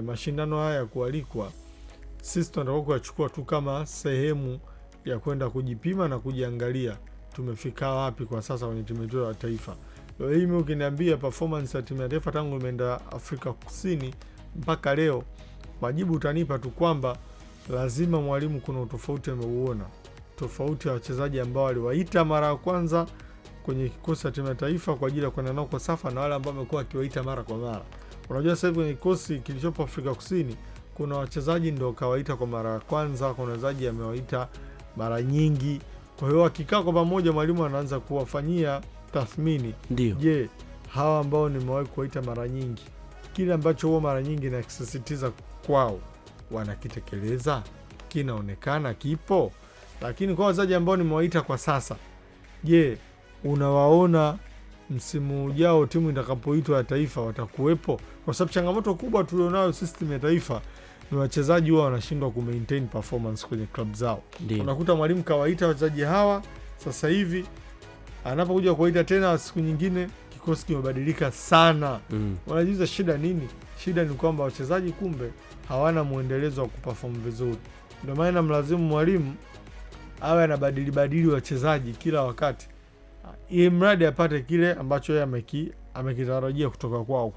mashindano haya ya kualikwa, sisi tunataka kuchukua tu kama sehemu ya kwenda kujipima na kujiangalia tumefika wapi kwa sasa kwenye timu yetu ya taifa. Leo hii mimi ukiniambia performance ya timu ya taifa tangu imeenda Afrika Kusini mpaka leo, majibu utanipa tu kwamba lazima mwalimu kuna utofauti ameuona. Tofauti ya wachezaji ambao aliwaita mara ya kwanza kwenye kikosi cha timu ya taifa kwa ajili ya kwenda nao kwa safa na wale ambao wamekuwa akiwaita mara kwa mara. Unajua sasa hivi kwenye kikosi kilichopo Afrika Kusini kuna wachezaji ndio kawaita kwa mara ya kwanza, kuna wachezaji amewaita mara nyingi. Kwa hiyo akikaa kwa pamoja mwalimu anaanza kuwafanyia tathmini. Ndio. Je, hawa ambao nimewahi kuwaita mara nyingi, kile ambacho huwa mara nyingi na kusisitiza kwao wanakitekeleza, kinaonekana kipo? Lakini kwa wachezaji ambao nimewaita kwa sasa, je, unawaona msimu ujao timu itakapoitwa ya taifa watakuwepo? Kwa sababu changamoto kubwa tulionayo system ya taifa ni wachezaji wao wanashindwa ku maintain performance kwenye club zao. Unakuta mwalimu kawaita wachezaji hawa, sasa hivi anapokuja kuwaita tena siku nyingine kikosi kimebadilika sana. Wanajiuliza shida nini? Shida ni kwamba wachezaji kumbe hawana muendelezo wa kuperform vizuri. Ndio maana mlazimu mwalimu awe anabadili wachezaji kila wakati, ili mradi apate kile ambacho yeye amekitarajia kutoka kwao.